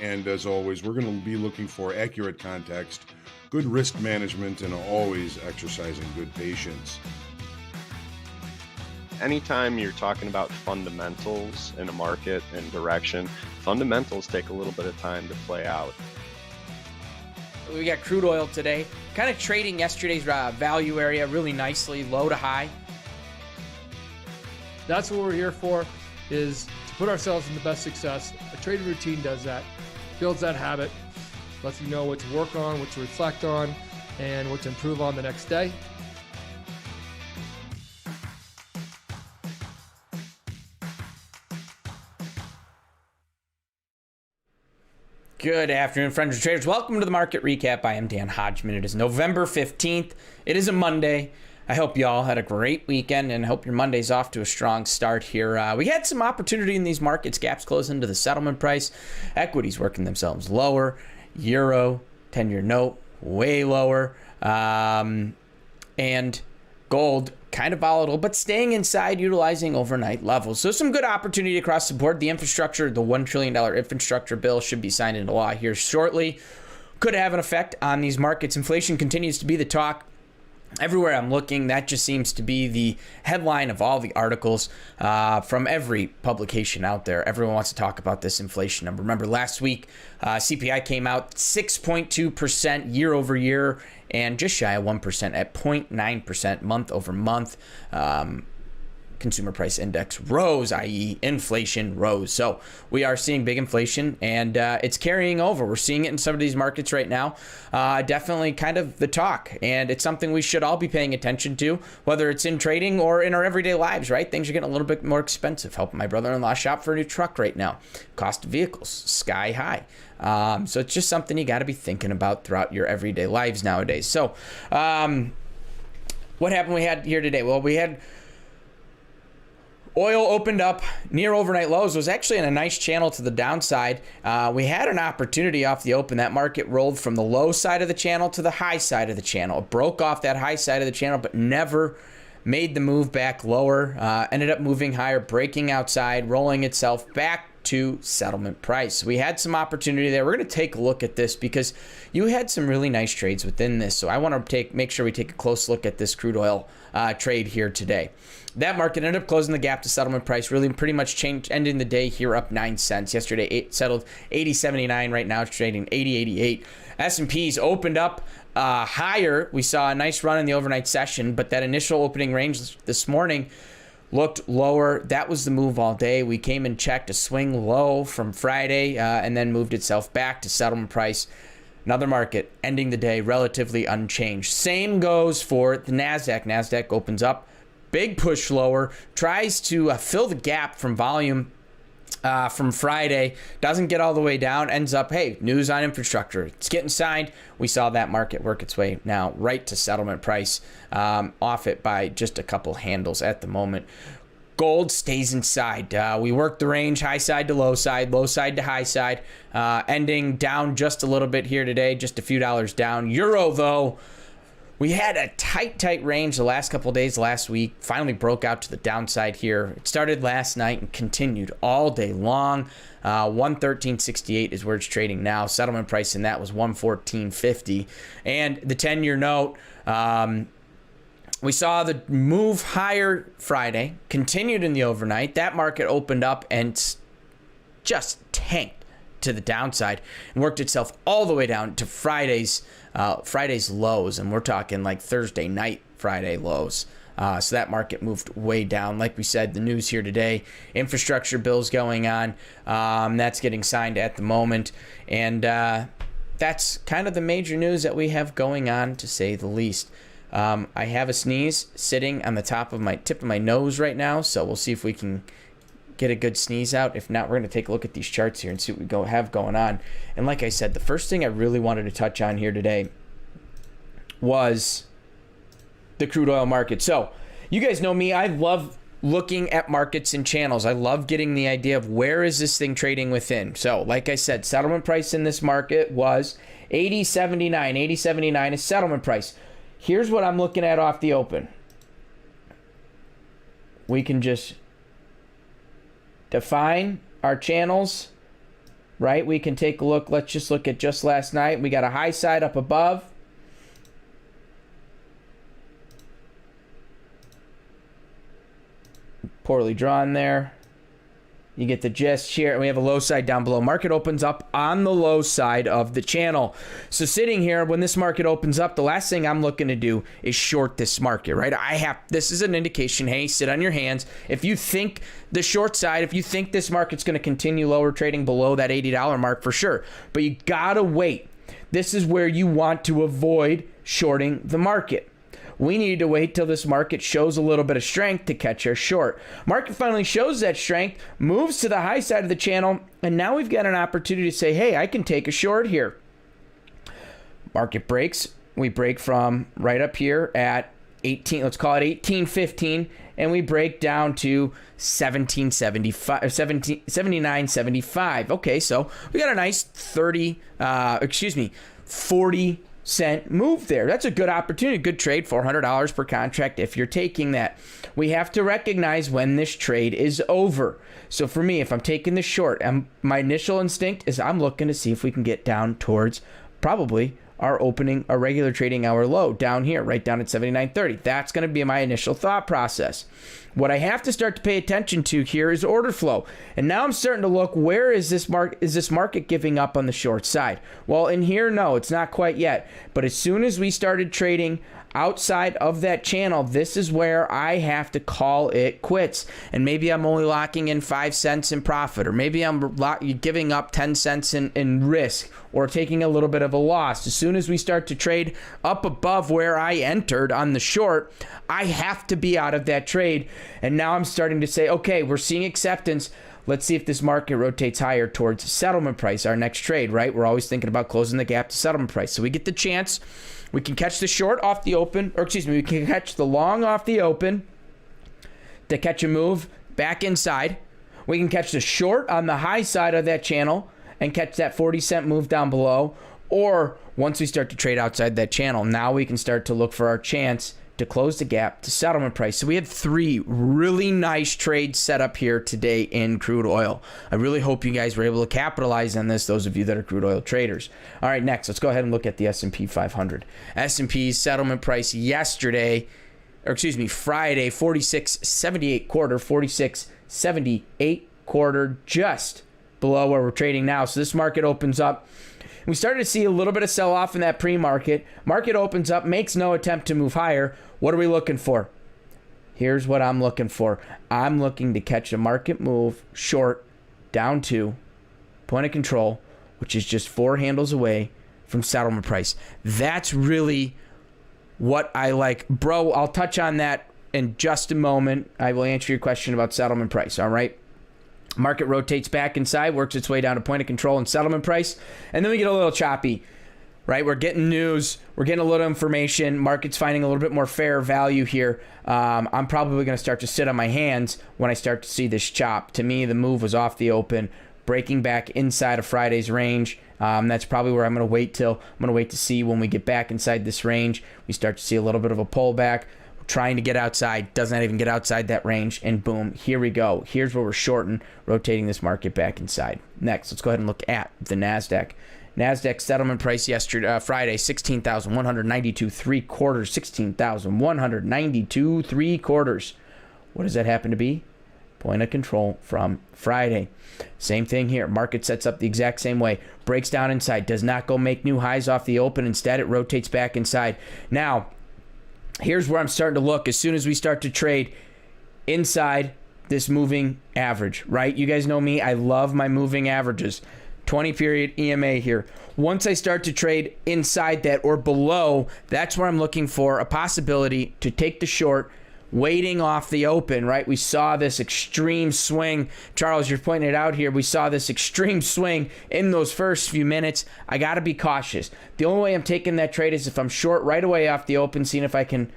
And as always, we're going to be looking for accurate context, good risk management, and always exercising good patience. Anytime you're talking about fundamentals in a market and direction, fundamentals take a little bit of time to play out. We got crude oil today, kind of trading yesterday's value area really nicely, low to high. That's what we're here for, is to put ourselves in the best success. A trading routine does that, builds that habit, lets you know what to work on, what to reflect on, and what to improve on the next day. Good afternoon, friends and traders. Welcome to the Market Recap. I am Dan Hodgman. It is November 15th. It is a Monday. I hope you all had a great weekend and hope your Monday's off to a strong start here. We had some opportunity in these markets. Gaps close into the settlement price. Equities working themselves lower. Euro, 10-year note, way lower. And gold, kind of volatile, but staying inside, utilizing overnight levels. So some good opportunity across the board. The infrastructure, the $1 trillion infrastructure bill should be signed into law here shortly. Could have an effect on these markets. Inflation continues to be the talk. Everywhere I'm looking, that just seems to be the headline of all the articles from every publication out there. Everyone wants to talk about this inflation number. Remember, last week, CPI came out 6.2% year over year and just shy of 1% at 0.9% month over month. Consumer price index rose, i.e. inflation rose. So we are seeing big inflation and it's carrying over. We're seeing it in some of these markets right now. Definitely kind of the talk, and it's something we should all be paying attention to, whether it's in trading or in our everyday lives, right? Things are getting a little bit more expensive. Helping my brother-in-law shop for a new truck right now. Cost of vehicles, sky high. So it's just something you got to be thinking about throughout your everyday lives nowadays. So what happened we had here today? Well, we had oil opened up near overnight lows. It was actually in a nice channel to the downside. We had an opportunity off the open. That market rolled from the low side of the channel to the high side of the channel. It broke off that high side of the channel, but never made the move back lower. Ended up moving higher, breaking outside, rolling itself back to settlement price. We had some opportunity there. We're going to take a look at this because you had some really nice trades within this. So I want to make sure we take a close look at this crude oil trade here today. That market ended up closing the gap to settlement price, really pretty much changed, ending the day here up 9 cents. Yesterday it settled 80.79. Right now it's trading 80.88. S&Ps opened up higher. We saw a nice run in the overnight session, but that initial opening range this morning looked lower. That was the move all day. We came and checked a swing low from Friday and then moved itself back to settlement price. Another market ending the day relatively unchanged. Same goes for the NASDAQ. NASDAQ opens up, big push lower, tries to fill the gap from volume from Friday, doesn't get all the way down, ends up, hey, news on infrastructure. It's getting signed. We saw that market work its way now right to settlement price, off it by just a couple handles at the moment. Gold stays inside. We worked the range, high side to low side to high side, ending down just a little bit here today, just a few dollars down. Euro, though, we had a tight range the last couple of days last week, finally broke out to the downside here. It started last night and continued all day long. 113.68 is where it's trading now. Settlement price in that was 114.50. And the 10-year note, we saw the move higher Friday, continued in the overnight. That market opened up and just tanked to the downside and worked itself all the way down to Friday's lows, and we're talking like Thursday night Friday lows. So that market moved way down. Like we said, the news here today, infrastructure bills going on. That's getting signed at the moment, and that's kind of the major news that we have going on, to say the least. I have a sneeze sitting on the tip of my nose right now, so we'll see if we can get a good sneeze out. If not, we're going to take a look at these charts here and see what we have going on. And like I said, the first thing I really wanted to touch on here today was the crude oil market. So you guys know me. I love looking at markets and channels. I love getting the idea of where is this thing trading within. So like I said, settlement price in this market was 80.79. 80.79 is settlement price. Here's what I'm looking at off the open. We can just define our channels right? We can take a look. Let's just look at just last night. We got a high side up above. Poorly drawn there. You get the gist here. And we have a low side down below. Market opens up on the low side of the channel. So sitting here, when this market opens up, the last thing I'm looking to do is short this market, right? This is an indication, hey, sit on your hands. If you think the short side, if you think this market's going to continue lower trading below that $80 mark, for sure. But you got to wait. This is where you want to avoid shorting the market. We need to wait till this market shows a little bit of strength to catch our short. Market finally shows that strength, moves to the high side of the channel, and now we've got an opportunity to say, hey, I can take a short here. Market breaks. We break from right up here at 18, let's call it 18.15, and we break down to 79.75. Okay, so we got a nice 40 cent move there. That's a good opportunity, good trade, $400 per contract if you're taking that. We have to recognize when this trade is over. So for me, if I'm taking the short, my initial instinct is I'm looking to see if we can get down towards probably our regular trading hour low down here, right down at 79.30. That's going to be my initial thought process. What I have to start to pay attention to here is order flow. And now I'm starting to look, where is this market giving up on the short side? Well, in here, no, it's not quite yet. But as soon as we started trading outside of that channel, this is where I have to call it quits. And maybe I'm only locking in 5 cents in profit, or maybe I'm giving up 10 cents in risk, or taking a little bit of a loss. As soon as we start to trade up above where I entered on the short, I have to be out of that trade. And now I'm starting to say, okay, we're seeing acceptance. Let's see if this market rotates higher towards settlement price, our next trade, right? We're always thinking about closing the gap to settlement price. So we get the chance. We can catch the short off the open, we can catch the long off the open to catch a move back inside. We can catch the short on the high side of that channel and catch that 40 cent move down below. Or once we start to trade outside that channel, now we can start to look for our chance to close the gap to settlement price. So we have 3 really nice trades set up here today in crude oil. I really hope you guys were able to capitalize on this, those of you that are crude oil traders. All right, next, let's go ahead and look at the S&P 500. S&P's settlement price Friday, 46.78 quarter, 46.78 quarter, just below where we're trading now. So this market opens up. We started to see a little bit of sell-off in that pre-market. Market opens up, makes no attempt to move higher. What are we looking for? Here's what I'm looking for. I'm looking to catch a market move short down to point of control, which is just 4 handles away from settlement price. That's really what I like. Bro, I'll touch on that in just a moment. I will answer your question about settlement price, all right? Market rotates back inside, works its way down to point of control and settlement price, and then we get a little choppy, right? We're getting news, we're getting a little information, market's finding a little bit more fair value here. I'm probably going to start to sit on my hands when I start to see this chop. To me, the move was off the open, breaking back inside of Friday's range. That's probably where I'm going to wait till. I'm going to wait to see when we get back inside this range. We start to see a little bit of a pullback. Trying to get outside, does not even get outside that range, and boom, here we go. Here's where we're shorting, rotating this market back inside. Next, let's go ahead and look at the NASDAQ. NASDAQ settlement price Friday, 16,192 3/4, 16,192 3/4. What does that happen to be? Point of control from Friday. Same thing here. Market sets up the exact same way. Breaks down inside, does not go make new highs off the open. Instead, it rotates back inside. Now, here's where I'm starting to look. As soon as we start to trade inside this moving average, right? You guys know me. I love my moving averages. 20 period EMA here. Once I start to trade inside that or below, that's where I'm looking for a possibility to take the short, waiting off the open, right? We saw this extreme swing. Charles, you're pointing it out here. We saw this extreme swing in those first few minutes. I got to be cautious. The only way I'm taking that trade is if I'm short right away off the open, seeing if I can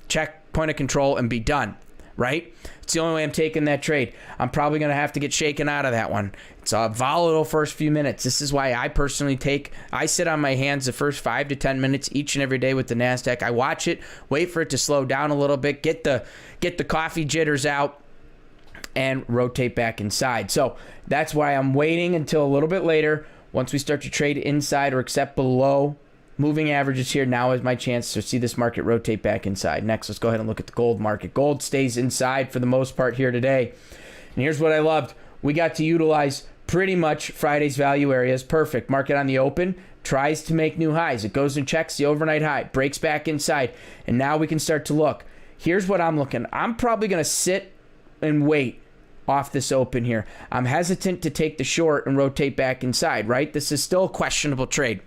check point of control and be done, right? It's the only way I'm taking that trade. I'm probably going to have to get shaken out of that one. It's a volatile first few minutes. This is why I personally I sit on my hands the first 5 to 10 minutes each and every day with the NASDAQ. I watch it, wait for it to slow down a little bit, get the coffee jitters out, and rotate back inside. So that's why I'm waiting until a little bit later. Once we start to trade inside or accept below moving averages here, now is my chance to see this market rotate back inside. Next, let's go ahead and look at the gold market. Gold stays inside for the most part here today. And here's what I loved. We got to utilize pretty much Friday's value areas. Perfect. Market on the open tries to make new highs. It goes and checks the overnight high, breaks back inside, and now we can start to look. Here's what I'm looking. I'm probably going to sit and wait off this open here. I'm hesitant to take the short and rotate back inside, right? This is still a questionable trade.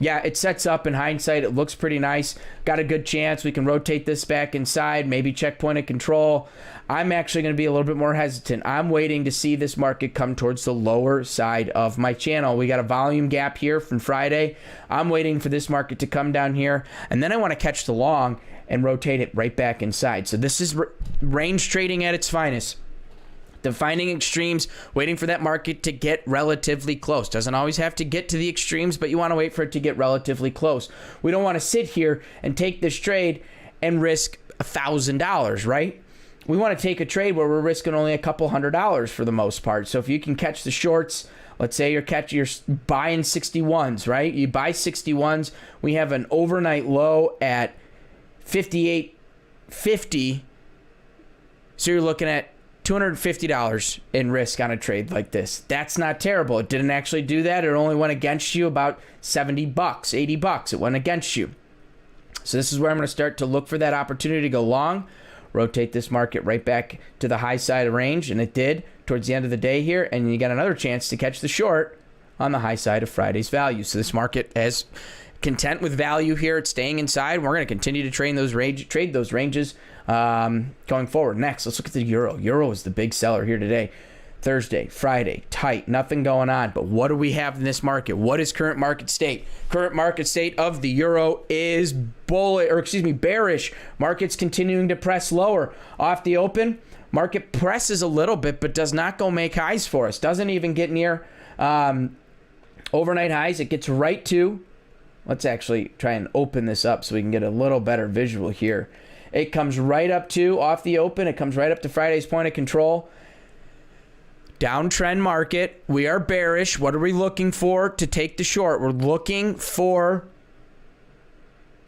Yeah, it sets up in hindsight. It looks pretty nice. Got a good chance. We can rotate this back inside, maybe check point of control. I'm actually going to be a little bit more hesitant. I'm waiting to see this market come towards the lower side of my channel. We got a volume gap here from Friday. I'm waiting for this market to come down here, and then I want to catch the long and rotate it right back inside. So this is range trading at its finest. Defining extremes, waiting for that market to get relatively close. Doesn't always have to get to the extremes, but you want to wait for it to get relatively close. We don't want to sit here and take this trade and risk $1,000, right? We want to take a trade where we're risking only a couple $100 for the most part. So if you can catch the shorts, let's say you're buying 61s, right? You buy 61s. We have an overnight low at 58.50. So you're looking at $250 in risk on a trade like this. That's not terrible. It didn't actually do that. It only went against you about $70, $80. It went against you. So this is where I'm going to start to look for that opportunity to go long, rotate this market right back to the high side of range, and it did towards the end of the day here, and you got another chance to catch the short on the high side of Friday's value. So this market is content with value here. It's staying inside. We're going to continue to trade those ranges going forward. Next, let's look at the euro. Euro is the big seller here today. Thursday, Friday, tight, nothing going on. But what do we have in this market? What is current market state? Current market state of the euro is bearish. Market's continuing to press lower. Off the open, market presses a little bit, but does not go make highs for us. Doesn't even get near overnight highs. It gets right to, let's actually try and open this up so we can get a little better visual here. It comes right up to, off the open, it comes right up to Friday's point of control. Downtrend market. We are bearish. What are we looking for to take the short? We're looking for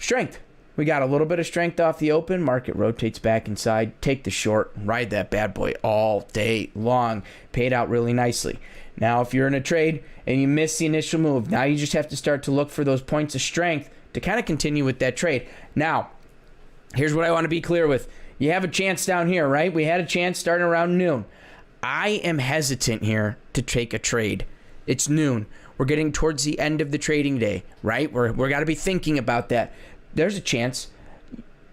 strength. We got a little bit of strength off the open. Market rotates back inside. Take the short. Ride that bad boy all day long. Paid out really nicely. Now, if you're in a trade and you miss the initial move, now you just have to start to look for those points of strength to kind of continue with that trade. Now, here's what I want to be clear with. You have a chance down here, right? We had a chance starting around noon. I am hesitant here to take a trade. It's noon. We're getting towards the end of the trading day, right? We're got to be thinking about that. There's a chance.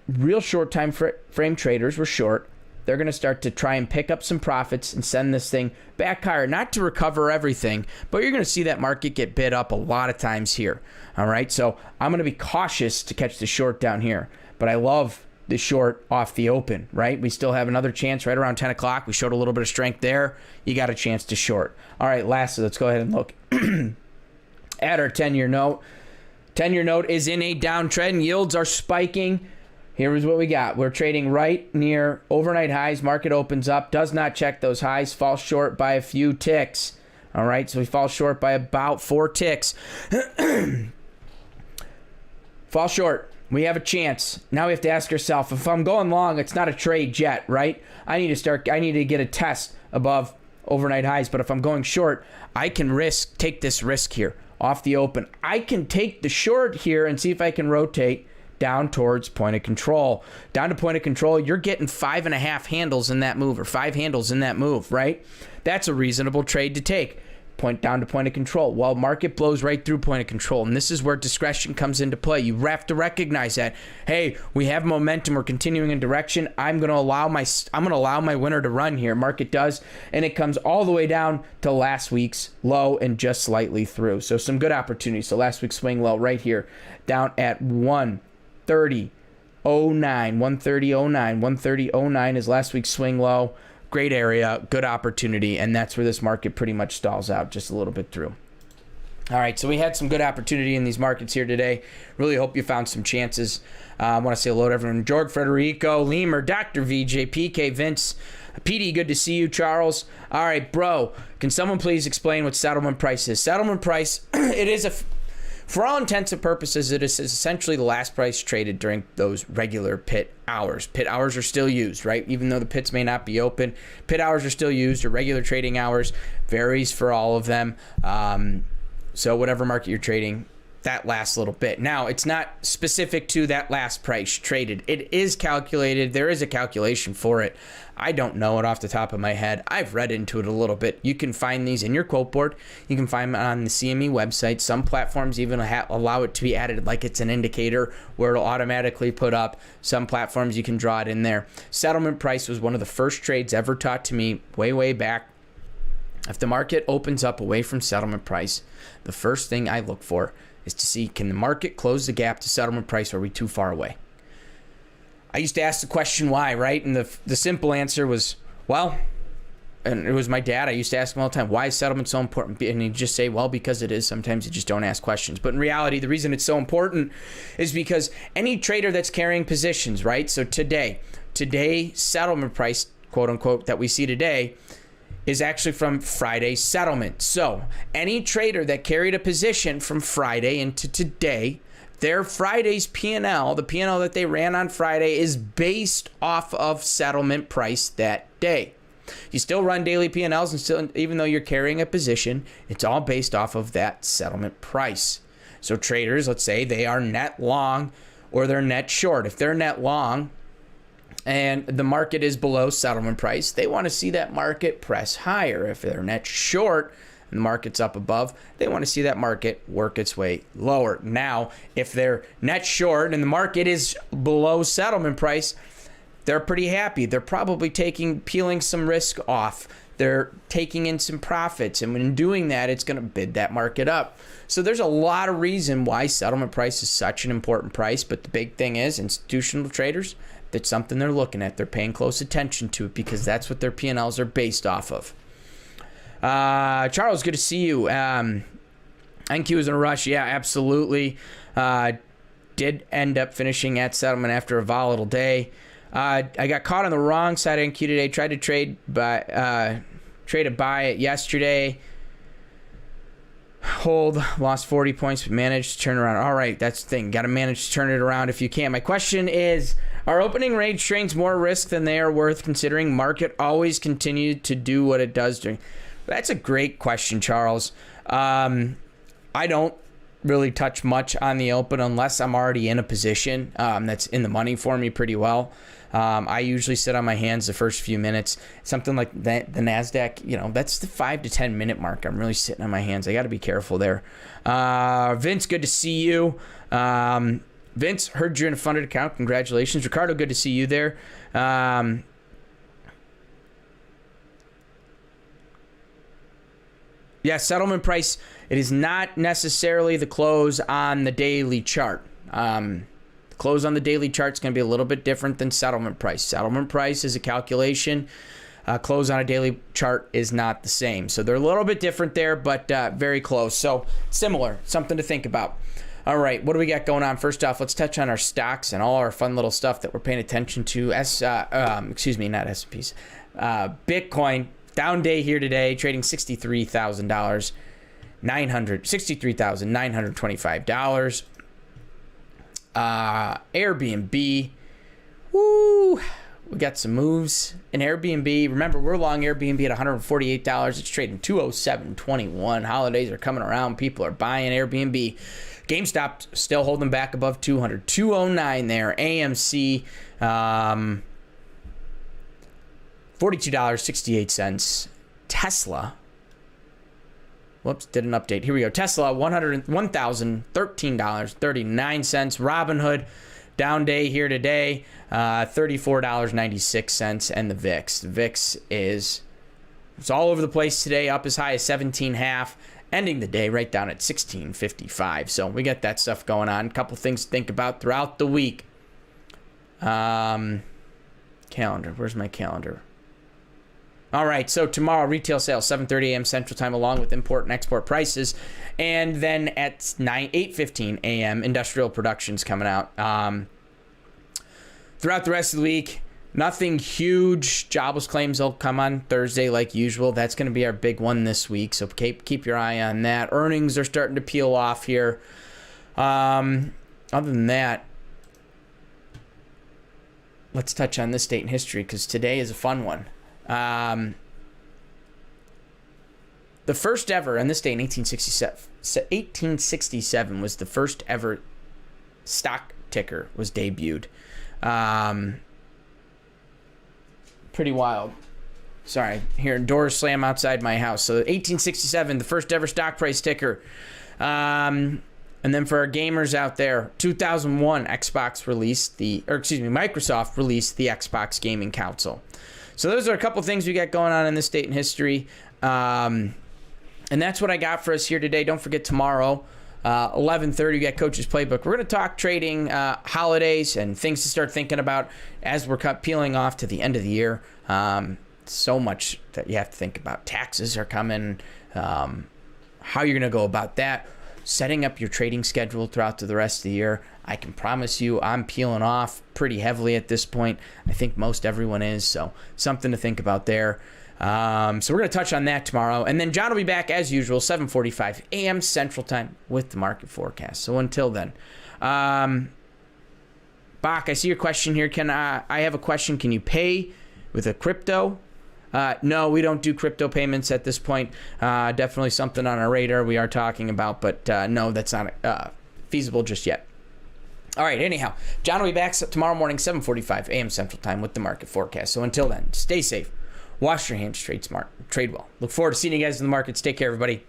Real short time frame traders were short. They're going to start to try and pick up some profits and send this thing back higher. Not to recover everything, but you're going to see that market get bid up a lot of times here. All right, so I'm going to be cautious to catch the short down here. But I love the short off the open, right? We still have another chance right around 10 o'clock. We showed a little bit of strength there. You got a chance to short. All right, lastly, let's go ahead and look at our 10-year note. 10-year note is in a downtrend. Yields are spiking. Here's what we got. We're trading right near overnight highs. Market opens up, does not check those highs, falls short by a few ticks. All right, so we fall short by about 4 ticks. Fall short. We have a chance. Now we have to ask ourselves, if I'm going long, it's not a trade yet, right? I need to get a test above overnight highs. But if I'm going short, I can take this risk here off the open. I can take the short here and see if I can rotate down towards point of control. Down to point of control, you're getting 5.5 handles in that move, or 5 handles in that move, right? That's a reasonable trade to take. Point down to point of control. Well, market blows right through point of control, and this is where discretion comes into play. You have to recognize that. Hey, we have momentum. We're continuing in direction. I'm going to allow my winner to run here. Market does, and it comes all the way down to last week's low and just slightly through. So some good opportunities. So last week's swing low right here, down at 130.09. 130.09 is last week's swing low. Great area, good opportunity, and that's where this market pretty much stalls out just a little bit through. All right, so we had some good opportunity in these markets here today. Really hope you found some chances. I want to say hello to everyone. Jorg, Federico, Lemur, Dr. VJ, PK, Vince, PD, good to see you. Charles. All right, bro, can someone please explain what settlement price is? Settlement price, it is for all intents and purposes, it is essentially the last price traded during those regular pit hours. Pit hours are still used, right? Even though the pits may not be open, pit hours are still used, or regular trading hours. Varies for all of them. So whatever market you're trading, that last little bit. Now, it's not specific to that last price traded. It is calculated. There is a calculation for it. I don't know it off the top of my head. I've read into it a little bit. You can find these in your quote board. You can find them on the CME website. Some platforms even allow it to be added like it's an indicator where it'll automatically put up. Some platforms you can draw it in there. Settlement price was one of the first trades ever taught to me way back. If the market opens up away from settlement price, the first thing I look for is to see, can the market close the gap to settlement price, or are we too far away? I used to ask the question why, right? And the simple answer was, well, and it was my dad. I used to ask him all the time, why is settlement so important? And he'd just say, well, because it is. Sometimes you just don't ask questions. But in reality, the reason it's so important is because any trader that's carrying positions, right? So today, settlement price, quote unquote, that we see today is actually from Friday's settlement. So any trader that carried a position from Friday into today, their Friday's P&L, the P&L that they ran on Friday, is based off of settlement price that day. You still run daily P&Ls, and still, even though you're carrying a position, it's all based off of that settlement price. So traders, let's say they are net long or they're net short. If they're net long and the market is below settlement price, they want to see that market press higher. If they're net short and the market's up above, they want to see that market work its way lower. Now, if they're net short and the market is below settlement price, they're pretty happy. They're probably peeling some risk off. They're taking in some profits. And when doing that, it's going to bid that market up. So there's a lot of reason why settlement price is such an important price. But the big thing is, institutional traders, that's something they're looking at. They're paying close attention to it because that's what their P&Ls are based off of. Charles, good to see you. NQ is in a rush. Yeah, absolutely. Did end up finishing at settlement after a volatile day. I got caught on the wrong side of NQ today. Tried to trade a buy it yesterday. Hold, lost 40 points, but managed to turn around. All right, that's the thing. Got to manage to turn it around if you can. My question is, are opening range trades more risk than they are worth, considering market always continued to do what it does during? That's a great question, Charles. I don't really touch much on the open unless I'm already in a position that's in the money for me pretty well. I usually sit on my hands the first few minutes. Something like that, the NASDAQ, that's the 5 to 10 minute mark. I'm really sitting on my hands. I got to be careful there. Vince, good to see you. Vince, heard you're in a funded account. Congratulations. Ricardo, good to see you there. Yeah, settlement price, it is not necessarily the close on the daily chart. The close on the daily chart is going to be a little bit different than settlement price. Settlement price is a calculation. Close on a daily chart is not the same. So they're a little bit different there, but very close. So similar, something to think about. All right, what do we got going on? First off, let's touch on our stocks and all our fun little stuff that we're paying attention to. Not S&Ps. Bitcoin, down day here today, trading $63,000, $63,925. Airbnb, woo, we got some moves in Airbnb. Remember, we're long Airbnb at $148. It's trading $207.21. Holidays are coming around. People are buying Airbnb. GameStop still holding back above 200. 209 there. AMC, $42.68. Tesla. Whoops, did an update. Here we go. Tesla, $1,013.39. Robinhood, down day here today, $34.96. And the VIX. The VIX it's all over the place today, up as high as 17.5, ending the day right down at 16.55. So we got that stuff going on. A couple things to think about throughout the week. Calendar. Where's my calendar? All right, so tomorrow, retail sales, 7:30 a.m. Central Time, along with import and export prices. And then at 8:15 a.m., industrial production's coming out. Throughout the rest of the week, Nothing huge. Jobless claims will come on Thursday like usual. That's going to be our big one this week, so keep your eye on that. Earnings are starting to peel off here. Other than that, let's touch on this date in history because today is a fun one. The first ever, and this day in 1867 was the first ever stock ticker was debuted. Pretty wild. Sorry, hearing doors slam outside my house. So 1867, the first ever stock price ticker. And then for our gamers out there, 2001, Microsoft released the Xbox gaming console. So those are a couple things we got going on in this date in history. And that's what I got for us here today. Don't forget tomorrow, 11:30, we got Coach's Playbook. We're going to talk trading, holidays, and things to start thinking about as we're peeling off to the end of the year. So much that you have to think about. Taxes are coming, how you're going to go about that, setting up your trading schedule throughout the rest of the year. I can promise you I'm peeling off pretty heavily at this point. I think most everyone is, so something to think about there. So we're going to touch on that tomorrow. And then John will be back as usual, 7:45 a.m. Central Time with the market forecast. So until then, Bach, I see your question here. I have a question. Can you pay with a crypto? No, we don't do crypto payments at this point. Definitely something on our radar we are talking about, but no, that's not feasible just yet. All right, anyhow, John will be back tomorrow morning, 7:45 a.m. Central Time with the market forecast. So until then, stay safe. Wash your hands, trade smart, trade well. Look forward to seeing you guys in the markets. Take care, everybody.